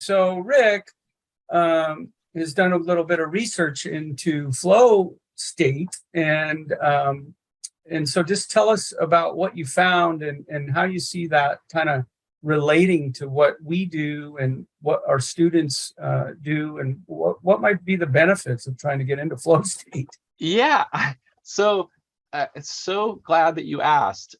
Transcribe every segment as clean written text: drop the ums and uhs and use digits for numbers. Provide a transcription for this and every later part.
So Rick has done a little bit of research into flow state, and so just tell us about what you found and how you see that kind of relating to what we do and what our students do, and what might be the benefits of trying to get into flow state. Yeah, so it's so glad that you asked.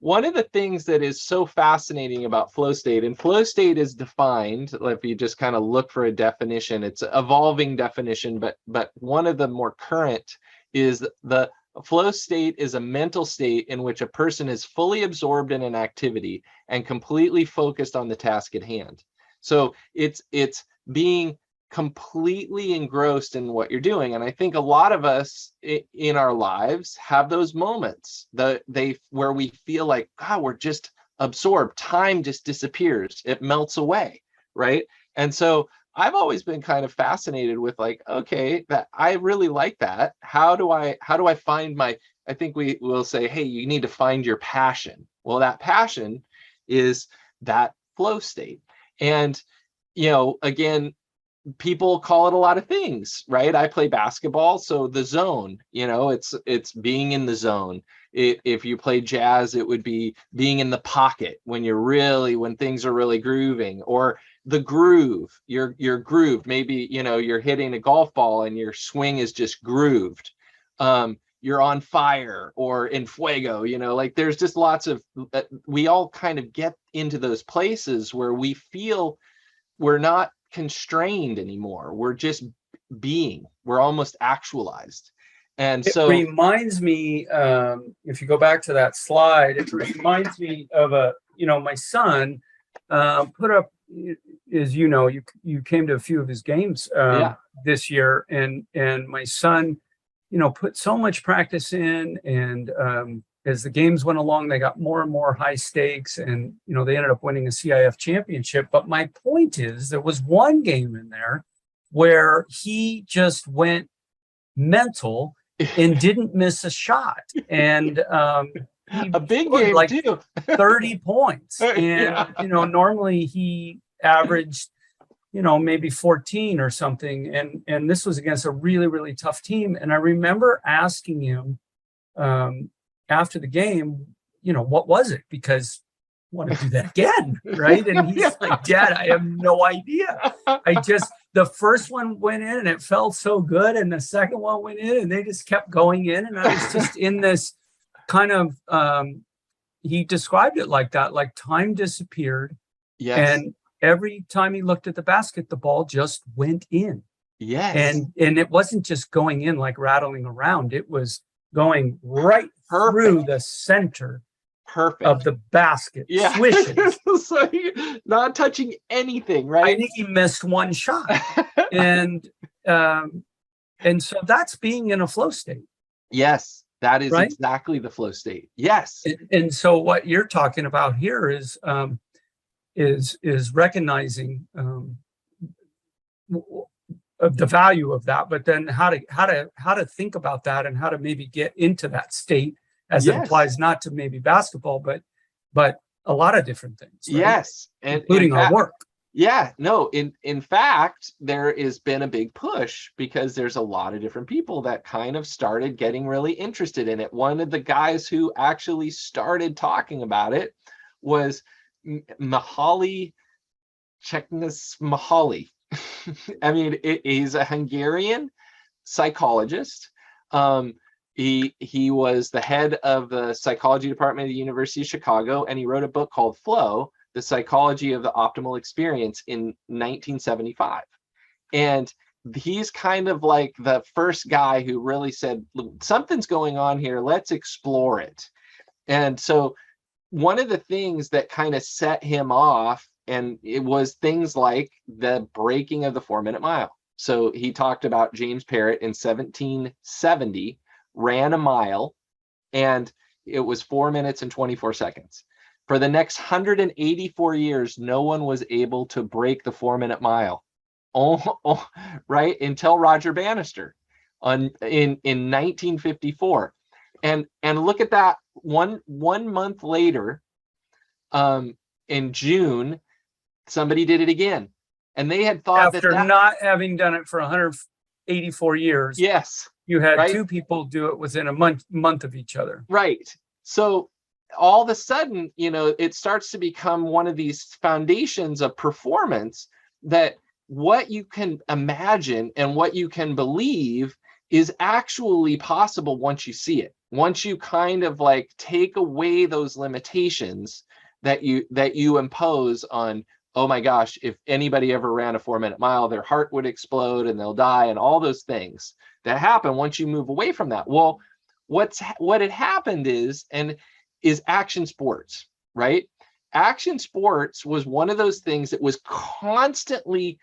One of the things that is so fascinating about flow state, and flow state is defined, if you just kind of look for a definition, it's an evolving definition, but one of the more current is the flow state is a mental state in which a person is fully absorbed in an activity and completely focused on the task at hand. So it's being completely engrossed in what you're doing. And I think a lot of us in our lives have those moments where we feel like, God, we're just absorbed. Time just disappears. It melts away, right? And so I've always been kind of fascinated with, like, okay, that I really like that. How do I find I think we will say, hey, you need to find your passion. Well, that passion is that flow state. And, again, people call it a lot of things, right? I play basketball, so the zone, it's being in the zone. If you play jazz, it would be being in the pocket when things are really grooving, or the groove. You're grooved. Maybe, you're hitting a golf ball and your swing is just grooved. You're on fire or in fuego, like there's just lots of, we all kind of get into those places where we feel we're not constrained anymore. We're just being. We're almost actualized. And it reminds me, if you go back to that slide, it reminds me of my son put up, as you came to a few of his games this year, and my son, put so much practice in, and as the games went along, they got more and more high stakes, and they ended up winning a CIF championship. But my point is, there was one game in there where he just went mental and didn't miss a shot, and a big game, like too. 30 points, and normally he averaged maybe 14 or something, and this was against a really, really tough team. And I remember asking him after the game, what was it? Because I want to do that again, right? And he's like, Dad, I have no idea. The first one went in and it felt so good, and the second one went in and they just kept going in, and I was just in this kind of, he described it like that, like time disappeared. Yes. And every time he looked at the basket, the ball just went in. Yes. And it wasn't just going in like rattling around. It was going right through the center of the basket. Yeah. Swishes. So not touching anything, right? I think he missed one shot. and so that's being in a flow state. Yes, that is right? Exactly the flow state. Yes. And so what you're talking about here is recognizing of the value of that, but then how to think about that, and how to maybe get into that state as it applies not to maybe basketball, but a lot of different things. Right? Yes, and including our work. Yeah, no, in fact, there has been a big push because there's a lot of different people that kind of started getting really interested in it. One of the guys who actually started talking about it was Mihaly Csikszentmihalyi. I mean, he's a Hungarian psychologist. He was the head of the psychology department at the University of Chicago, and he wrote a book called Flow, The Psychology of the Optimal Experience, in 1975. And he's kind of like the first guy who really said, something's going on here, let's explore it. And so one of the things that kind of set him off, and it was things like the breaking of the 4-minute mile. So he talked about James Parrott in 1770 ran a mile, and it was 4 minutes and 24 seconds. For the next 184 years, no one was able to break the 4-minute mile. Right, until Roger Bannister in 1954. And look at that, one month later, in June, somebody did it again. And they had thought after not having done it for 184 years. Yes. You had right? two people do it within a month of each other. Right. So all of a sudden, it starts to become one of these foundations of performance, that what you can imagine and what you can believe is actually possible once you see it. Once you kind of like take away those limitations that you impose on, oh my gosh, if anybody ever ran a 4-minute mile, their heart would explode and they'll die, and all those things that happen once you move away from that. Well, what had happened is action sports, right? Action sports was one of those things that was constantly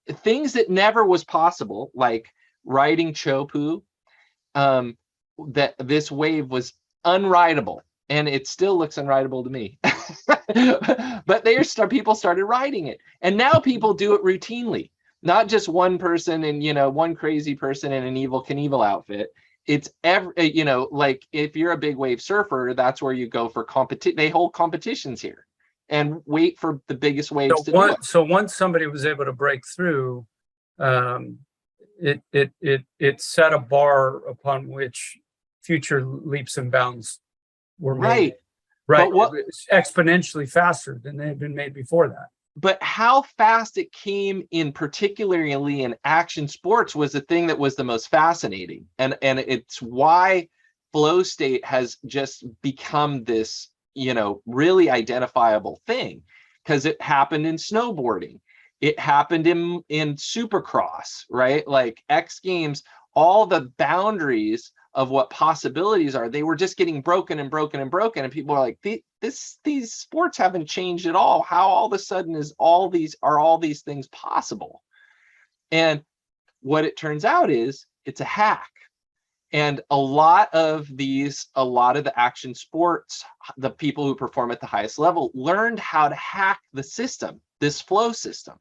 things that never was possible, like riding Chopu. That this wave was unrideable, and it still looks unrideable to me. But people started riding it, and now people do it routinely. Not just one person and one crazy person in an Evel Knievel outfit. It's like if you're a big wave surfer, that's where you go for competition. They hold competitions here and wait for the biggest waves to do it. So once somebody was able to break through, it set a bar upon which future leaps and bounds were made. Right. But exponentially faster than they had been made before that. But how fast it came in, particularly in action sports, was the thing that was the most fascinating. And it's why flow state has just become this, really identifiable thing, because it happened in snowboarding. It happened in Supercross, right? Like X Games, all the boundaries of what possibilities are, they were just getting broken and broken and broken. And people are like, these sports haven't changed at all. How all of a sudden are all these things possible? And what it turns out is it's a hack. And a lot of the action sports, the people who perform at the highest level learned how to hack the system, this flow system.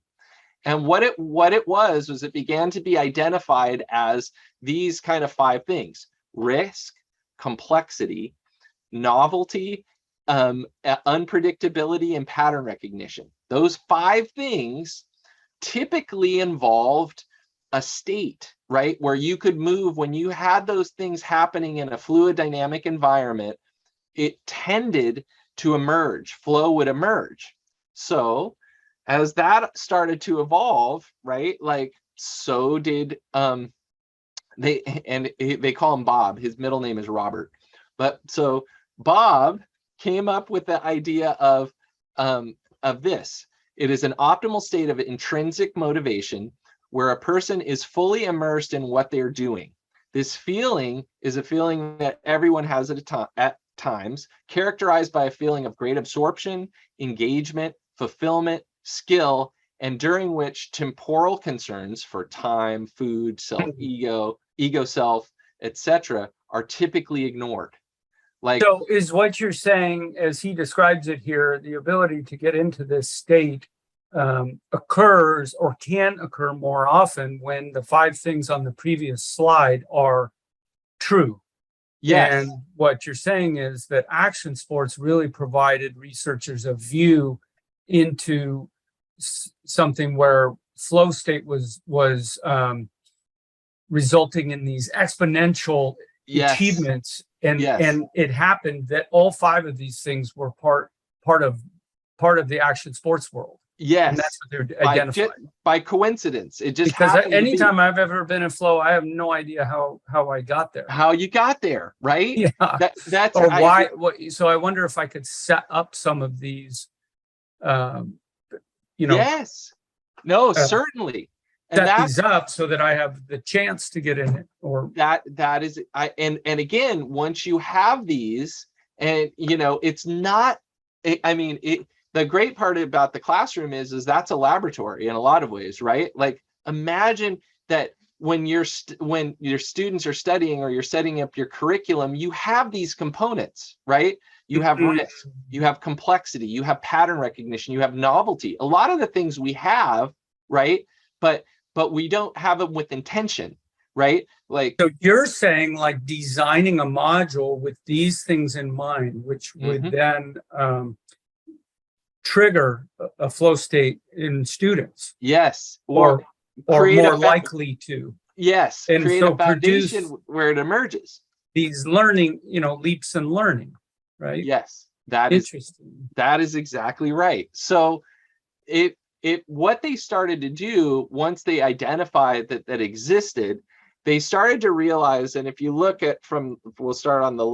And what it was it began to be identified as these kind of 5 things: risk, complexity, novelty, unpredictability, and pattern recognition. Those 5 things typically involved a state, right, where you could move. When you had those things happening in a fluid dynamic environment, it tended to emerge. Flow would emerge. So as that started to evolve, right, like so did they call him Bob. His middle name is Robert. But so Bob came up with the idea of this. It is an optimal state of intrinsic motivation where a person is fully immersed in what they're doing. This feeling is a feeling that everyone has at times, characterized by a feeling of great absorption, engagement, fulfillment, skill, and during which temporal concerns for time, food, self-ego, ego self, etc., are typically ignored. So is what you're saying, as he describes it here, the ability to get into this state occurs or can occur more often when the 5 things on the previous slide are true. Yes. And what you're saying is that action sports really provided researchers a view into something where flow state was resulting in these exponential achievements, and it happened that all 5 of these things were part of the action sports world. Yes, and that's what they're identifying by coincidence. It just because anytime I've ever been in flow, I have no idea how I got there. How you got there, right? Yeah, that's or why. So I wonder if I could set up some of these. Yes. No, certainly. And set these up so that I have the chance to get in it. Or that is, and again, once you have these, and it's not. The great part about the classroom is that's a laboratory in a lot of ways, right? Like imagine that when your students are studying or you're setting up your curriculum, you have these components, right? You have risk, you have complexity, you have pattern recognition, you have novelty. A lot of the things we have, right? But we don't have them with intention, right? Like, so you're saying like designing a module with these things in mind, which would then trigger a flow state in students, Yes. or create more a likely to. yes, And create so a foundation produce where it emerges. these learning, leaps in learning, right? Yes, Interesting. that is exactly right. So what they started to do once they identified that existed, they started to realize, and if you look at we'll start on the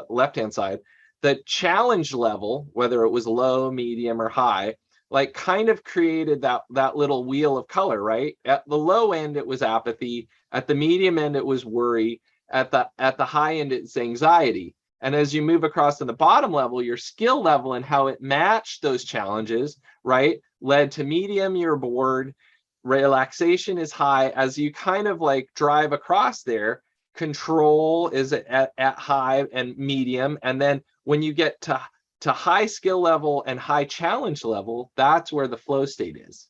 left-hand side, the challenge level, whether it was low, medium, or high, like kind of created that little wheel of color, right? At the low end, it was apathy. At the medium end, it was worry. At the high end, it's anxiety. And as you move across to the bottom level, your skill level and how it matched those challenges, right, led to medium, you're bored, relaxation is high. As you kind of like drive across there, control is at high and medium. And then when you get to high skill level and high challenge level, that's where the flow state is.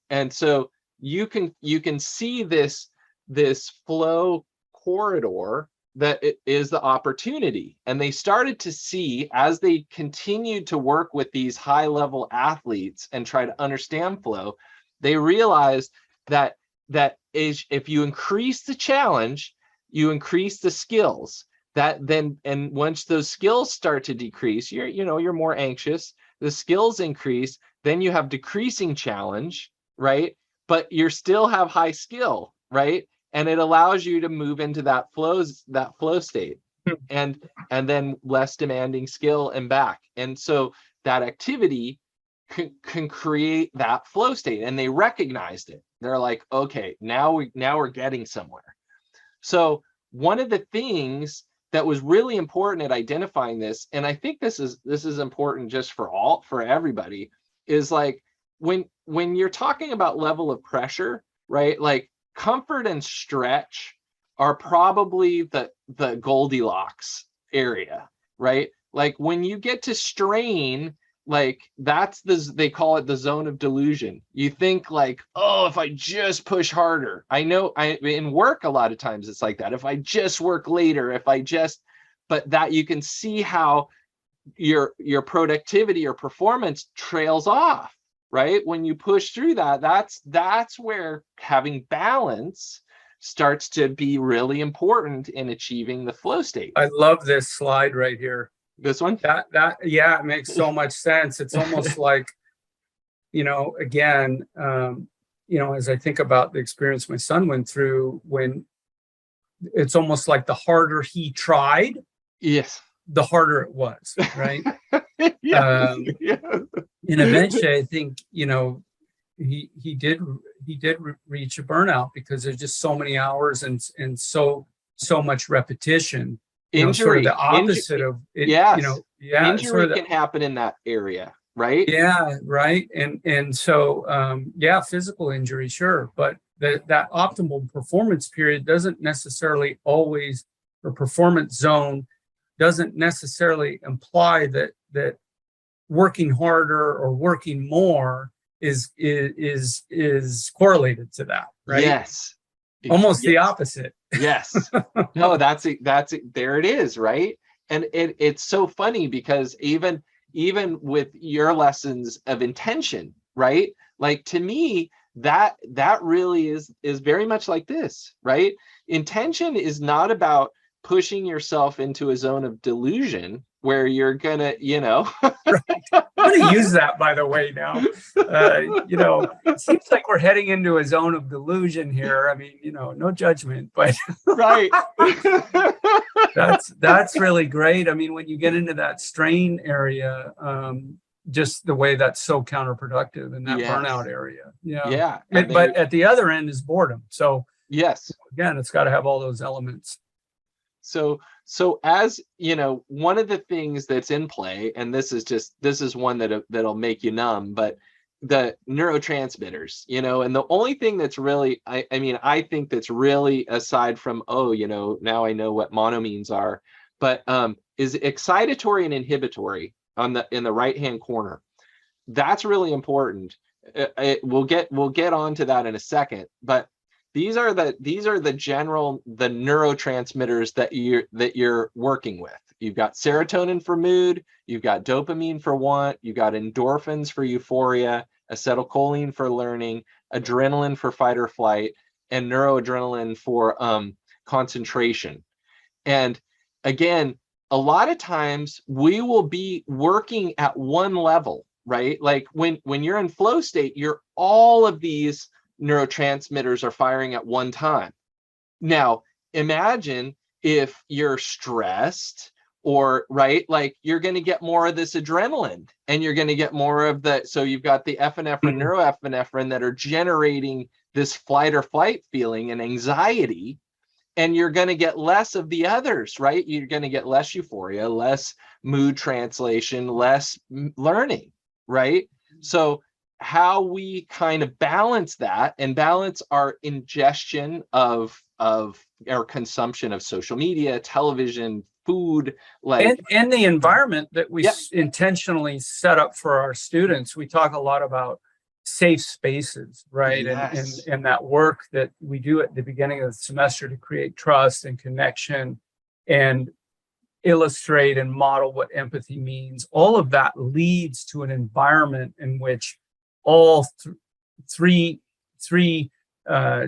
And so you can see this flow corridor that it is the opportunity. And they started to see, as they continued to work with these high level athletes and try to understand flow, they realized that if you increase the challenge, you increase the skills. And once those skills start to decrease, you're more anxious, the skills increase, then you have decreasing challenge, right? But you still have high skill, right? And it allows you to move into that flow state, and then less demanding skill and back. And so that activity can create that flow state, and they recognized it. They're like, okay, now we're getting somewhere. So one of the things that was really important at identifying this, and I think this is important just for everybody, is like when you're talking about level of pressure, right? Like comfort and stretch are probably the Goldilocks area, right? Like when you get to strain, like they call it the zone of delusion. You think like, oh, if I just push harder. I know in work a lot of times it's like that. If I just work later, but that you can see how your productivity or performance trails off, right? When you push through that's where having balance starts to be really important in achieving the flow state. I love this slide right here. This one? Yeah, it makes so much sense. It's almost like, again, as I think about the experience my son went through, when it's almost like the harder he tried, yes, the harder it was, right? yes. And eventually, I think, he did reach a burnout because there's just so many hours and so much repetition. Sort of the opposite of it. Yes. Injury sort of can happen in that area, right? Yeah, right. And so physical injury, sure, but that optimal performance period doesn't necessarily always, or performance zone doesn't necessarily imply that working harder or working more is correlated to that, right? Yes. Almost the opposite. Yes. No, that's it. There it is, right? And it's so funny because even with your lessons of intention, right? Like to me, that really is very much like this, right? Intention is not about pushing yourself into a zone of delusion where you're gonna, Right. I'm gonna use that, by the way, now. It seems like we're heading into a zone of delusion here. I mean, no judgment, but right. that's really great. I mean, when you get into that strain area, just the way that's so counterproductive in that burnout area. Yeah. But at the other end is boredom. So yes, again, it's got to have all those elements. So as one of the things that's in play, and this is one that'll make you numb, but the neurotransmitters, and the only thing that's really, I think that's really, aside from, now I know what monoamines are, but is excitatory and inhibitory in the right hand corner. That's really important. We'll get onto that in a second, but these are the neurotransmitters that you're working with. You've got serotonin for mood, you've got dopamine for want, you've got endorphins for euphoria, acetylcholine for learning, adrenaline for fight or flight, and neuroadrenaline for concentration. And again, a lot of times we will be working at one level, right? Like when you're in flow state, all of these neurotransmitters are firing at one time. Now, imagine if you're stressed, or right, like you're going to get more of this adrenaline, and you're going to get more of the, so you've got the epinephrine, neuroepinephrine that are generating this flight or flight feeling and anxiety, and you're going to get less of the others, right? You're going to get less euphoria, less mood translation, less learning, right? So how we kind of balance that and balance our ingestion of our consumption of social media, television, food, like and the environment that we intentionally set up for our students. We talk a lot about safe spaces, right? Yes. And that work that we do at the beginning of the semester to create trust and connection and illustrate and model what empathy means. All of that leads to an environment in which all three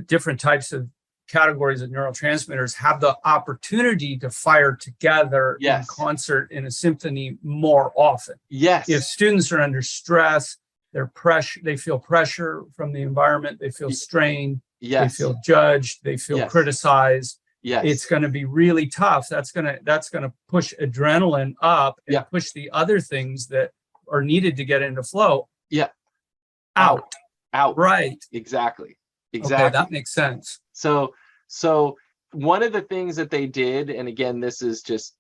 different types of categories of neurotransmitters have the opportunity to fire together in concert in a symphony more often. Yes. If students are under stress, they feel pressure from the environment, they feel strained, they feel judged, they feel criticized. It's going to be really tough. That's going to push adrenaline up and push the other things that are needed to get into flow out. Right. Exactly. Okay, that makes sense. So one of the things that they did, and again, this is just,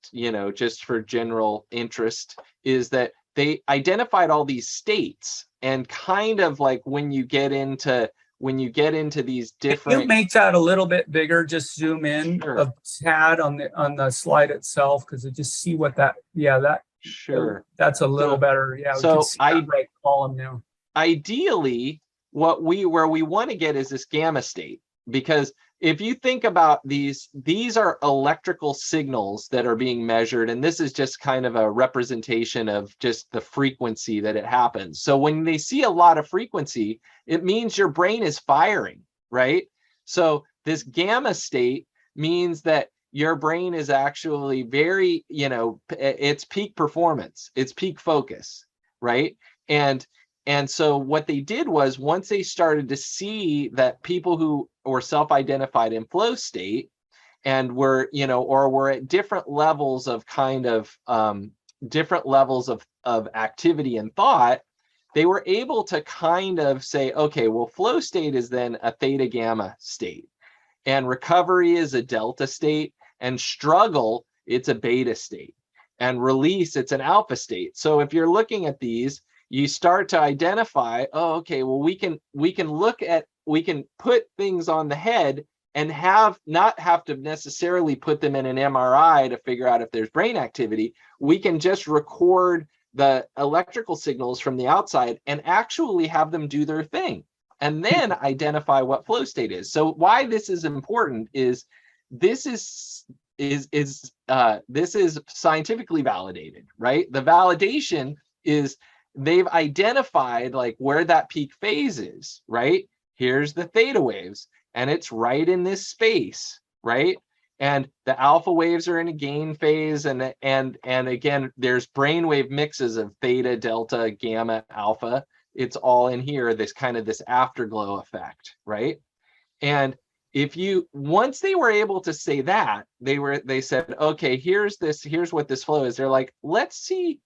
just for general interest, is that they identified all these states, and kind of like when you get into these different. Can you make that a little bit bigger? Just zoom in a tad on the slide itself, because I just see what that. That's a little better. Yeah. So right column now. Ideally, where we want to get is this gamma state, because if you think about these are electrical signals that are being measured, and this is just kind of a representation of just the frequency that it happens. So when they see a lot of frequency, it means your brain is firing, right? So this gamma state means that your brain is actually very, it's peak performance, it's peak focus, right? And so what they did was, once they started to see that people who were self-identified in flow state and were, or were at different levels of of activity and thought, they were able to kind of say, okay, well, flow state is then a theta gamma state, and recovery is a delta state, and struggle, it's a beta state, and release, it's an alpha state. So if you're looking at these, you start to identify, okay, well, we can put things on the head and not have to necessarily put them in an MRI to figure out if there's brain activity. We can just record the electrical signals from the outside and actually have them do their thing, and then identify what flow state is. So why this is important is this is scientifically validated, right? The validation is they've identified like where that peak phase is, right? Here's the theta waves, and it's right in this space, right? And the alpha waves are in a gain phase, and again, there's brainwave mixes of theta, delta, gamma, alpha. It's all in here, this kind of this afterglow effect, right? And once they were able to say that, they said, okay, here's what this flow is. They're like, let's see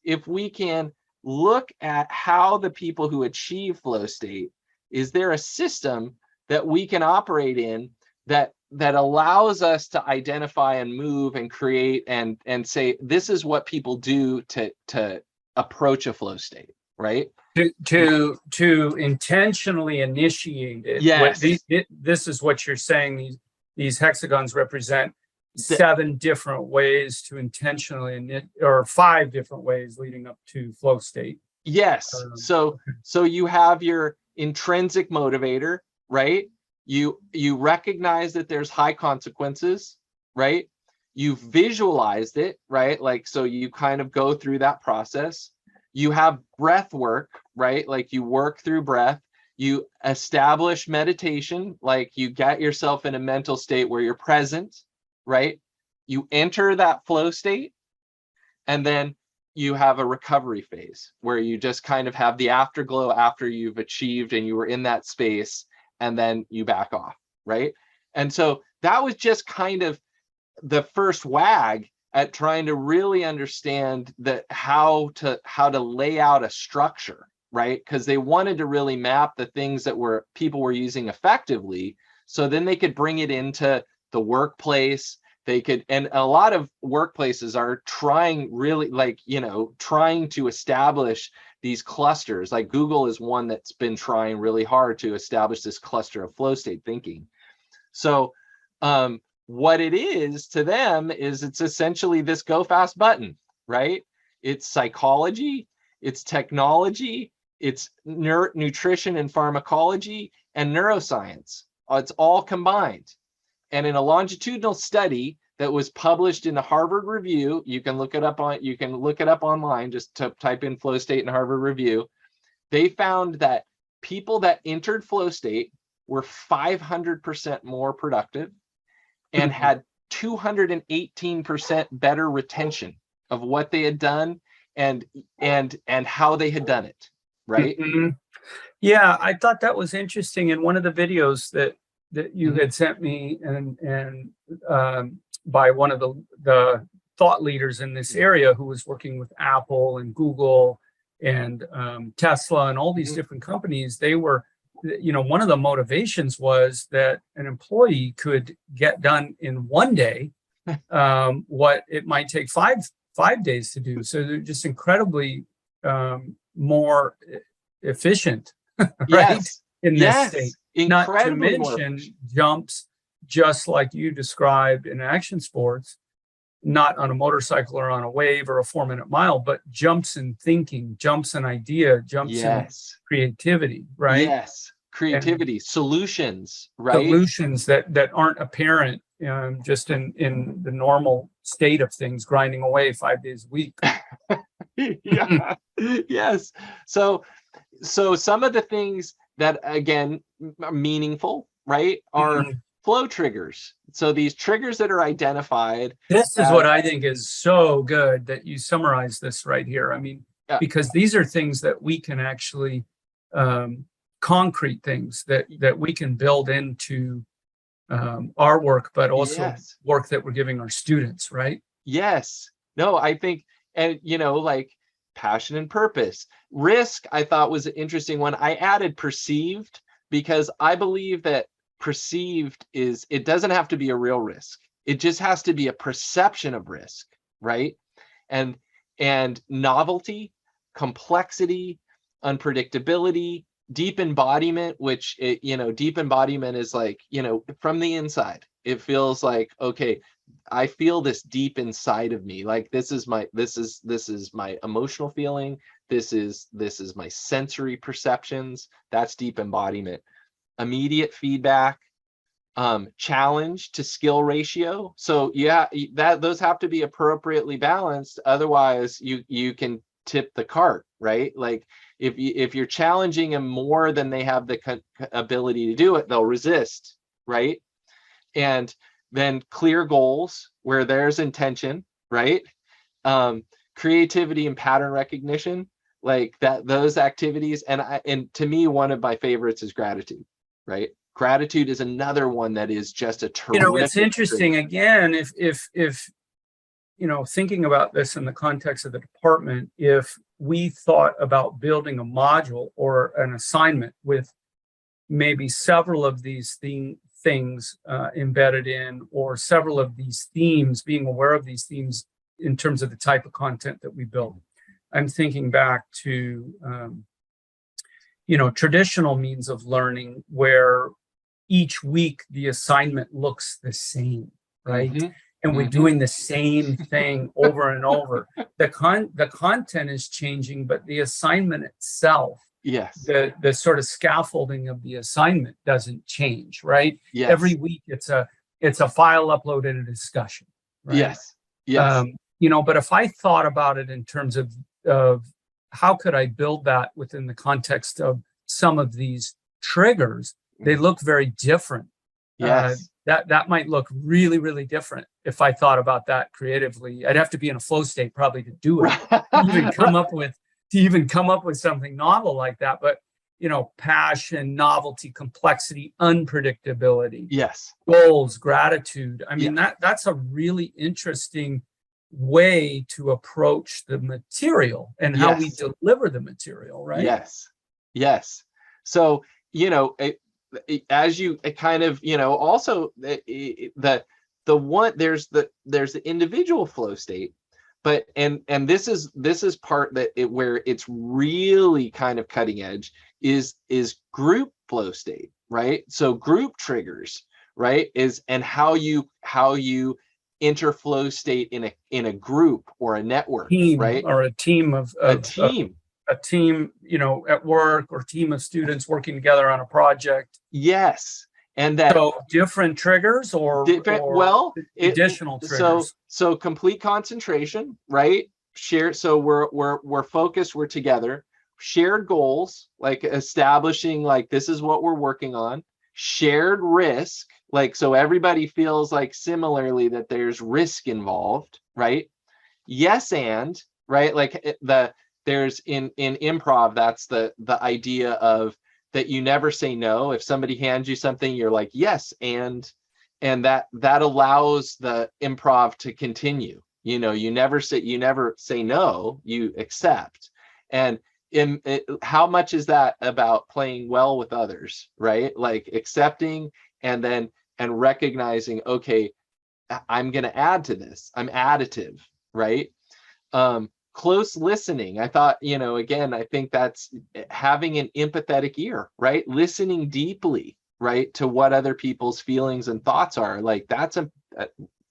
if we can look at how the people who achieve flow state, is there a system that we can operate in that allows us to identify and move and create and say, this is what people do to approach a flow state, right? To intentionally initiate it. Yes. This is what you're saying. These hexagons represent 7 different ways to intentionally, or 5 different ways leading up to flow state. Yes. So you have your intrinsic motivator, right? you recognize that there's high consequences, right? You visualized it, right? Like, so you kind of go through that process. You have breath work, right? Like you work through breath. You establish meditation, like you get yourself in a mental state where you're present, right? You enter that flow state, and then you have a recovery phase where you just kind of have the afterglow after you've achieved and you were in that space, and then you back off, right? And so that was just kind of the first wag at trying to really understand that how to lay out a structure, right? Because they wanted to really map the things that people were using effectively, so then they could bring it into the workplace. They could, and a lot of workplaces are trying really, like, trying to establish these clusters. Like Google is one that's been trying really hard to establish this cluster of flow state thinking. So what it is to them is it's essentially this go fast button, right? It's psychology, it's technology, it's nutrition and pharmacology, and neuroscience. It's all combined. And in a longitudinal study that was published in the Harvard Review, you can look it up online, just to type in flow state in Harvard Review. They found that people that entered flow state were 500% more productive and had 218% better retention of what they had done and how they had done it, right? Yeah, I thought that was interesting. In one of the videos that you had sent me, and by one of the thought leaders in this area who was working with Apple and Google and Tesla and all these different companies, they were, one of the motivations was that an employee could get done in one day what it might take five days to do. So they're just incredibly more efficient, right? Yes. In this state. Not to Incredibly mention jumps, just like you described in action sports, not on a motorcycle or on a wave or a 4-minute mile, but jumps in thinking, jumps in idea, jumps in creativity, right? Yes, creativity, and solutions, right? Solutions that aren't apparent just in the normal state of things, grinding away 5 days a week. Yeah. Yes. So some of the things that, again, are meaningful, right, are flow triggers. So these triggers that are identified. This is what I think is so good that you summarize this right here. I mean, because these are things that we can actually, concrete things that we can build into our work, but also work that we're giving our students, right? Yes. No, I think, and like passion and purpose. Risk, I thought, was an interesting one. I added perceived because I believe that perceived it doesn't have to be a real risk. It just has to be a perception of risk, right? And novelty, complexity, unpredictability, deep embodiment, which deep embodiment is like, from the inside. It feels like, okay, I feel this deep inside of me. Like this is my emotional feeling. This is my sensory perceptions. That's deep embodiment. Immediate feedback, challenge to skill ratio. So those have to be appropriately balanced. Otherwise, you can tip the cart, right? Like if you're challenging them more than they have the ability to do it, they'll resist, right? And then clear goals where there's intention, right? Creativity and pattern recognition, like those activities. And to me, one of my favorites is gratitude, right? Gratitude is another one that is just a terrific. It's interesting again, if thinking about this in the context of the department, if we thought about building a module or an assignment with maybe several of these things embedded in, or several of these themes, being aware of these themes in terms of the type of content that we build. I'm thinking back to, traditional means of learning where each week the assignment looks the same, right? Mm-hmm. And we're doing the same thing over and over. The content is changing, but the assignment itself Yes. The sort of scaffolding of the assignment doesn't change, right? Yes. Every week it's a file upload and a discussion, right? Yes. Yes. But if I thought about it in terms of how could I build that within the context of some of these triggers, they look very different. Yes. That might look really, really different if I thought about that creatively. I'd have to be in a flow state probably to do it, to even come up with something novel like that. But passion, novelty, complexity, unpredictability, yes, goals, gratitude. I mean, that's a really interesting way to approach the material and how we deliver the material, right? Yes. So, as you kind of, also the one, there's the individual flow state, but and this is part where it's really kind of cutting edge is group flow state, right? So group triggers, right, and how you enter flow state in a group or a network, right? Or a team a team at work, or team of students working together on a project. Yes. And that, so different triggers or additional triggers. So complete concentration, right? Share. So we're focused, we're together. Shared goals, like establishing like this is what we're working on. Shared risk, like so everybody feels like similarly that there's risk involved, right? Yes, and right, like there's in improv, that's the idea of that you never say no. If somebody hands you something, you're like yes, and that allows the improv to continue. You never say no, you accept. And how much is that about playing well with others, right? Like accepting and recognizing, okay, I'm going to add to this. I'm additive, right? Close listening. I thought, again, I think that's having an empathetic ear, right? Listening deeply, right, to what other people's feelings and thoughts are. Like that's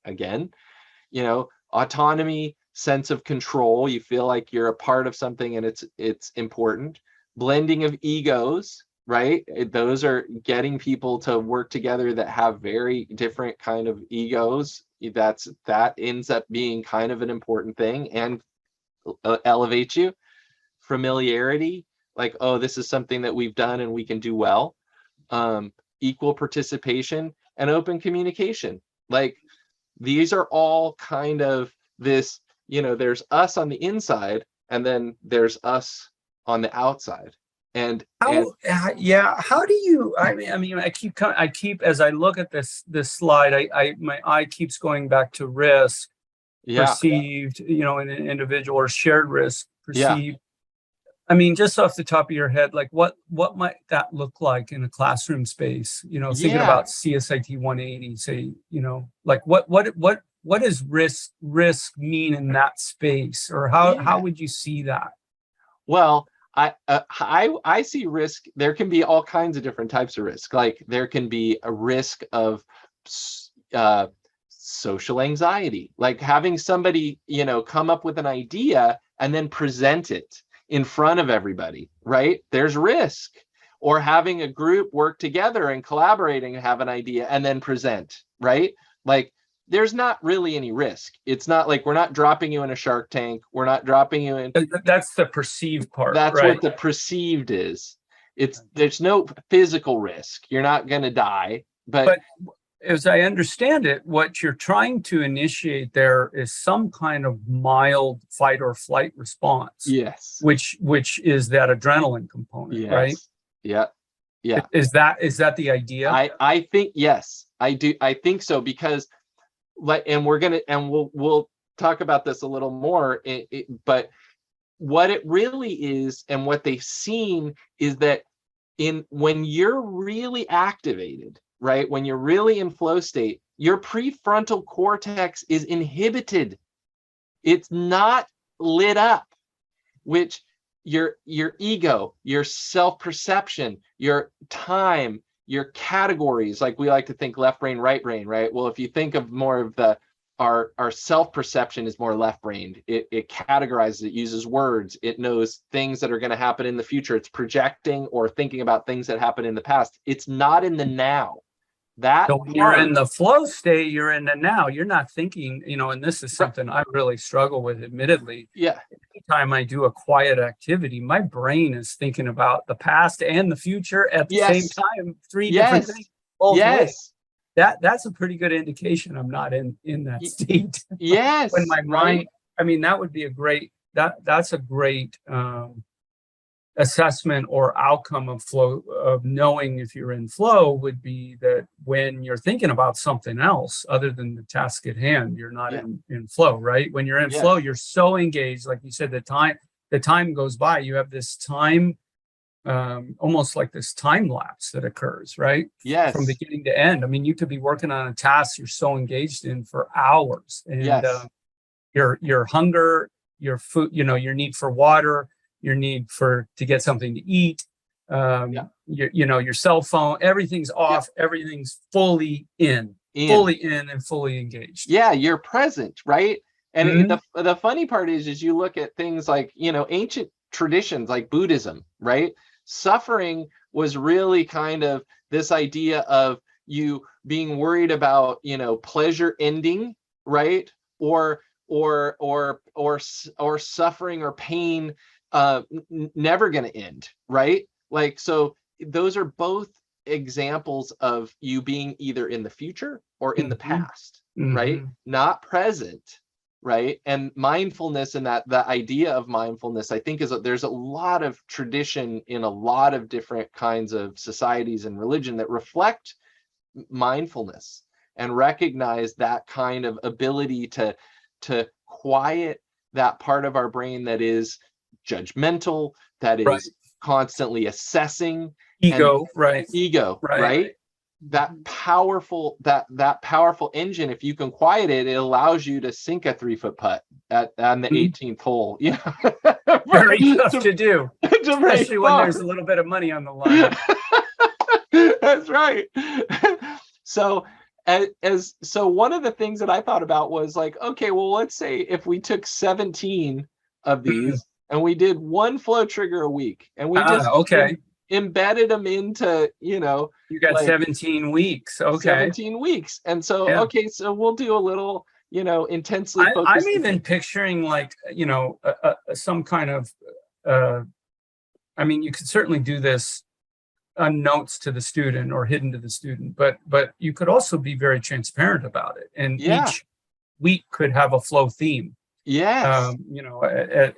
again, autonomy, sense of control. You feel like you're a part of something and it's important. Blending of egos, right? Those are getting people to work together that have very different kind of egos. That ends up being kind of an important thing and elevate you. Familiarity, like, oh, this is something that we've done and we can do well. Equal participation and open communication. Like these are all kind of this, there's us on the inside and then there's us on the outside. How do you, I keep as I look at this slide, my eye keeps going back to risk perceived, in an individual, or shared risk perceived. I mean, just off the top of your head, like what might that look like in a classroom space? Thinking about CSIT 180, say, like what does risk mean in that space, or how would you see that? Well, I see risk. There can be all kinds of different types of risk. Like there can be a risk of social anxiety, like having somebody, come up with an idea and then present it in front of everybody, right? There's risk. Or having a group work together and collaborating and have an idea and then present, right? Like there's not really any risk. It's not like we're not dropping you in a Shark Tank. We're not dropping you in. That's the perceived part. That's right? What the perceived is. There's no physical risk. You're not going to die, but as I understand it, what you're trying to initiate there is some kind of mild fight or flight response. Yes. Which is that adrenaline component, right? Yeah. Is that the idea? I think yes, I do. I think so, because we'll talk about this a little more. But what it really is, and what they've seen is that when you're really activated, right? When you're really in flow state, your prefrontal cortex is inhibited. It's not lit up, which your ego, your self-perception, your time, your categories, like we like to think left brain, right brain, right? Well, if you think of more of the our self-perception is more left-brained. It categorizes, it uses words, it knows things that are going to happen in the future. It's projecting or thinking about things that happened in the past. It's not in the now. That So when you're in the flow state, you're in the now. You're not thinking, and this is something I really struggle with, admittedly. Yeah. Anytime I do a quiet activity, my brain is thinking about the past and the future at the same time, three different things both ways. That's a pretty good indication I'm not in that state. Yes. When my mind, I mean, that would be a great, that's a great assessment or outcome of flow, of knowing if you're in flow, would be that when you're thinking about something else other than the task at hand, you're not in flow, right? When you're in flow, you're so engaged, like you said, the time goes by. You have this time, almost like this time lapse that occurs, right? Yes. From beginning to end. I mean, you could be working on a task you're so engaged in for hours, and your hunger, your food, your need for water, your need to get something to eat, your cell phone, everything's off, everything's fully in and fully engaged. Yeah, you're present, right? And the funny part is you look at things like, ancient traditions like Buddhism, right? Suffering was really kind of this idea of you being worried about, pleasure ending, right? Or suffering or pain never going to end, right? Like, so those are both examples of you being either in the future or in the past, right? Not present, right? And mindfulness, and the idea of mindfulness, I think, there's a lot of tradition in a lot of different kinds of societies and religion that reflect mindfulness and recognize that kind of ability to quiet that part of our brain that is judgmental, that is constantly assessing. Ego, right? That powerful engine, if you can quiet it, it allows you to sink a 3-foot putt on the 18th hole. Very tough to do, especially when there's a little bit of money on the line. That's right. So one of the things that I thought about was like, okay, well, let's say if we took 17 of these and we did one flow trigger a week, and we just embedded them into, you got like 17 weeks. 17 weeks. And so, so we'll do a little, intensely focused. I'm even picturing like, some kind of, I mean, you could certainly do this unnotes to the student or hidden to the student, but you could also be very transparent about it. And each week could have a flow theme. Yes.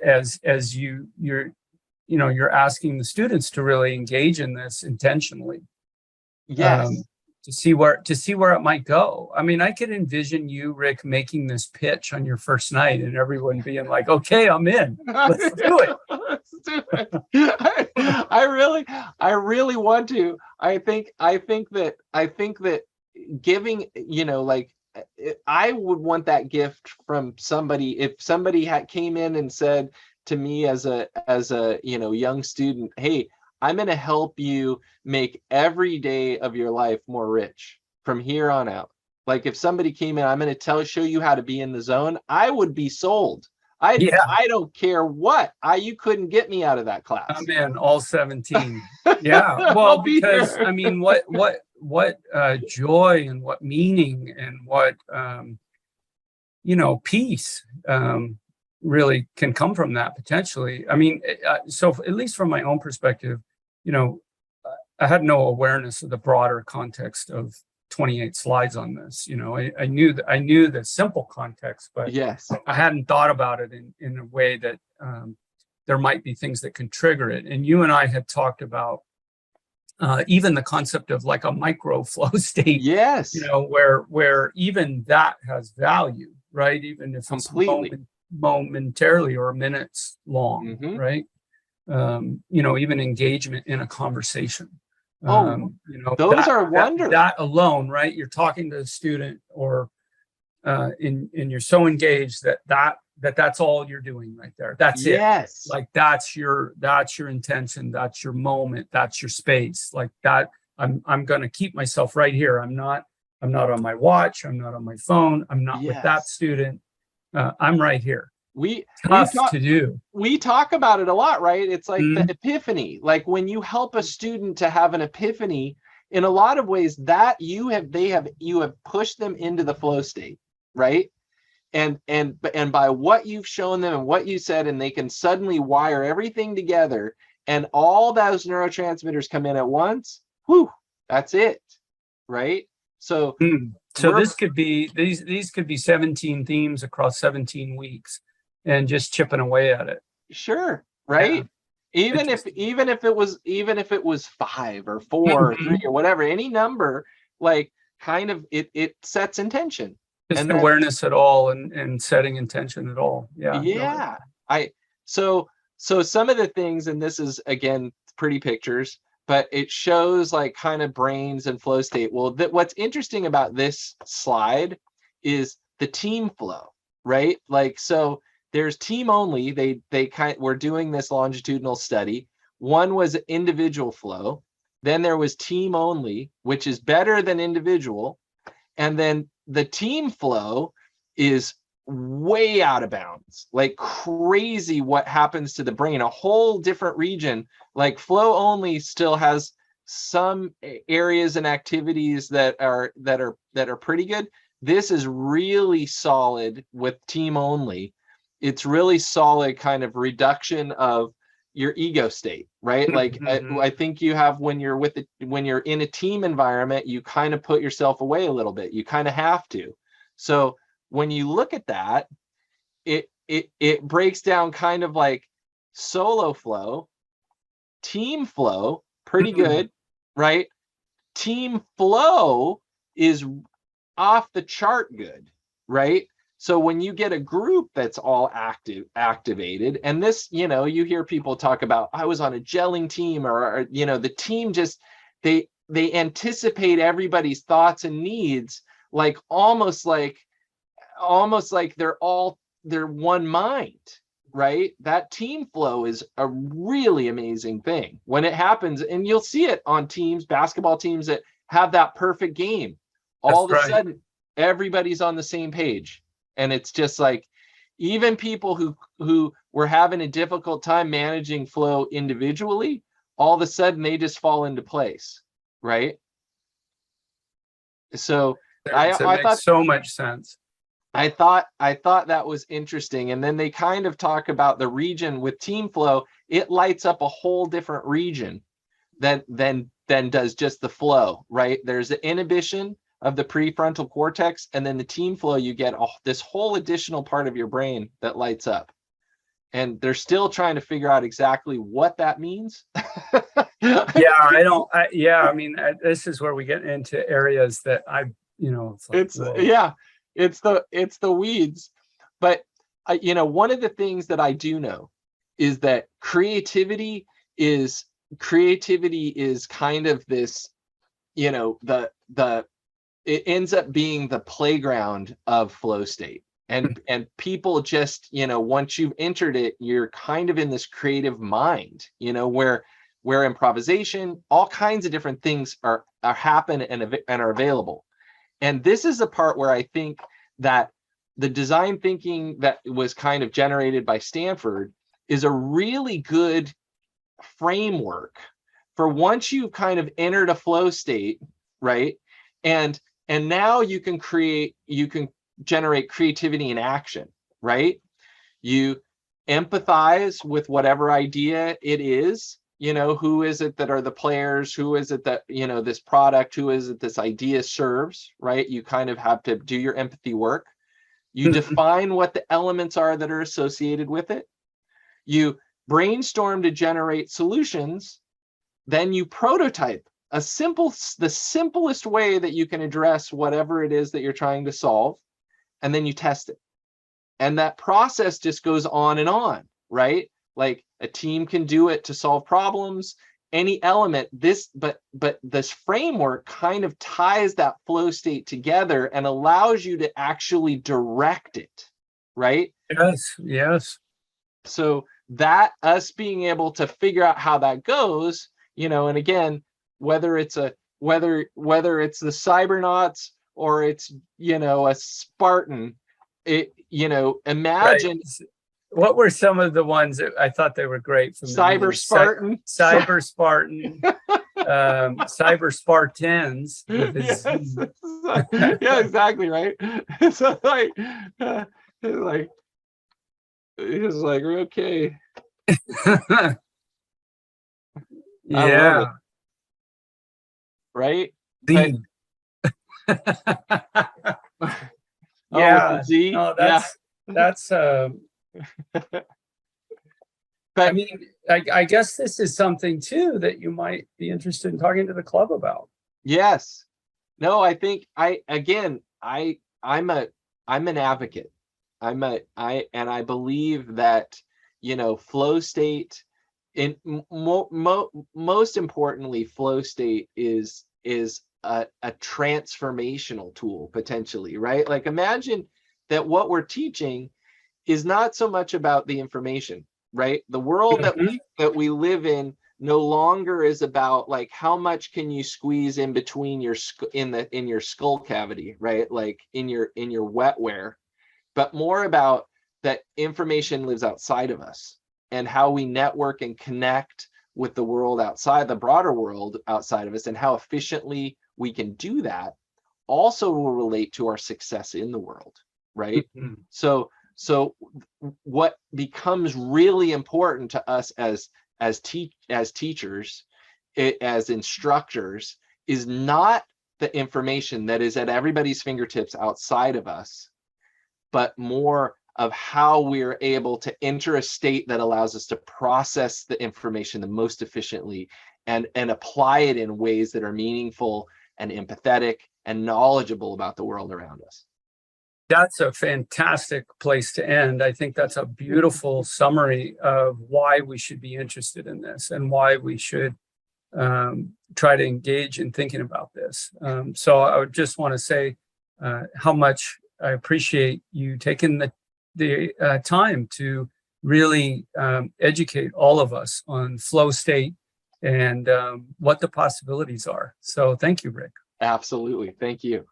As you're asking the students to really engage in this intentionally. Yes. To see where it might go. I mean, I could envision you, Rick, making this pitch on your first night and everyone being like, okay, I'm in. Let's do it. Let's do it. I really want to. I think that giving, I would want that gift from somebody. If somebody came in and said to me as a young student, hey, I'm going to help you make every day of your life more rich from here on out. Like if somebody came in, I'm going to show you how to be in the zone, I would be sold. I don't care what. You couldn't get me out of that class. I'm in all 17. Yeah. Well, because I mean, what joy and what meaning and what peace really can come from that potentially. I mean, so at least from my own perspective, I had no awareness of the broader context of 28 slides on this. I knew the simple context, but I hadn't thought about it in a way that there might be things that can trigger it. And you and I had talked about even the concept of like a micro flow state. Yes. Where even that has value, right? Even if it's momentarily or minutes long, right? Even engagement in a conversation. Those are wonderful. That alone, right? You're talking to a student, or and you're so engaged that's all you're doing right there. That's it. Like that's your intention. That's your moment. That's your space. Like that. I'm going to keep myself right here. I'm not I'm not on my watch. I'm not on my phone. I'm not with that Yes. student. I'm right here. We Tough talk, to do. we talk about it a lot, right? It's like Mhm. the epiphany. Like when you help a student to have an epiphany, in a lot of ways that you have pushed them into the flow state, right? And by what you've shown them and what you said, and they can suddenly wire everything together, and all those neurotransmitters come in at once. Whew, that's it, right? So So this could be these could be 17 themes across 17 weeks, and just chipping away at it. Sure, right? Yeah. Even if it was 5 or 4 or 3 or whatever, any number, like kind of it sets intention. Just And awareness at all, and setting intention at all. Yeah. So some of the things, and this is again pretty pictures, but it shows like kind of brains and flow state. Well, what's interesting about this slide is the team flow, right? Like, so there's team only. We're doing this longitudinal study. One was individual flow. Then there was team only, which is better than individual. And then the team flow is way out of bounds, like crazy what happens to the brain, a whole different region. Like flow only still has some areas and activities that are pretty good. This is really solid with team only. It's really solid kind of reduction of your ego state, right? Like I think you have when you're in a team environment, you kind of put yourself away a little bit. You kind of have to. So when you look at that, it breaks down kind of like solo flow, team flow, pretty good, right? Team flow is off the chart good, right? So when you get a group that's all activated, and this, you hear people talk about, I was on a gelling team, or the team just, they anticipate everybody's thoughts and needs, like almost like they're one mind, right? That team flow is a really amazing thing when it happens, and you'll see it on teams, basketball teams that have that perfect game. All of a sudden, everybody's on the same page. And it's just like, even people who were having a difficult time managing flow individually, all of a sudden they just fall into place, right? So it makes so much sense. I thought that was interesting. And then they kind of talk about the region with team flow. It lights up a whole different region than does just the flow, right? There's the inhibition of the prefrontal cortex, and then the team flow, you get this whole additional part of your brain that lights up. And they're still trying to figure out exactly what that means. I mean, this is where we get into areas that it's the weeds. But one of the things that I do know is that creativity is kind of this, it ends up being the playground of flow state. And people just, once you've entered it, you're kind of in this creative mind, where improvisation, all kinds of different things are happen and are available. And this is the part where I think that the design thinking that was kind of generated by Stanford is a really good framework for once you've kind of entered a flow state, right? And now you can generate creativity in action, right? You empathize with whatever idea it is, who is it that are the players? Who is it that, this product, who is it this idea serves, right? You kind of have to do your empathy work. You define what the elements are that are associated with it. You brainstorm to generate solutions. Then you prototype the simplest way that you can address whatever it is that you're trying to solve. And then you test it. And that process just goes on and on, right? Like a team can do it to solve problems, any element, but this framework kind of ties that flow state together and allows you to actually direct it, right? Yes. So that us being able to figure out how that goes, and again, whether it's the cybernauts or it's, you know, a Spartan. It, you know, imagine what were some of the ones that I thought they were great from Cyber Spartan, Cyber Spartan, Cyber Spartans. Yes. Yeah, exactly, right. So like, like it's like, okay. I love it. Right? The Yeah. Oh, Z? No, Yeah. that's But I mean, I guess this is something too that you might be interested in talking to the club about. yes. No, I think I'm an advocate. I believe that, you know, flow state, in most importantly, flow state is a transformational tool potentially, right? Like imagine that what we're teaching is not so much about the information, right? The world that we live in no longer is about like how much can you squeeze in between your in your skull cavity, right? Like in your wetware, but more about that information lives outside of us and how we network and connect with the world outside, the broader world outside of us, and how efficiently we can do that also will relate to our success in the world, right? So what becomes really important to us as teachers, as instructors, is not the information that is at everybody's fingertips outside of us, but more of how we're able to enter a state that allows us to process the information the most efficiently and apply it in ways that are meaningful and empathetic and knowledgeable about the world around us. That's a fantastic place to end. I think that's a beautiful summary of why we should be interested in this and why we should try to engage in thinking about this. So I would just want to say how much I appreciate you taking the time to really educate all of us on flow state and what the possibilities are. So thank you, Rick. Absolutely. Thank you.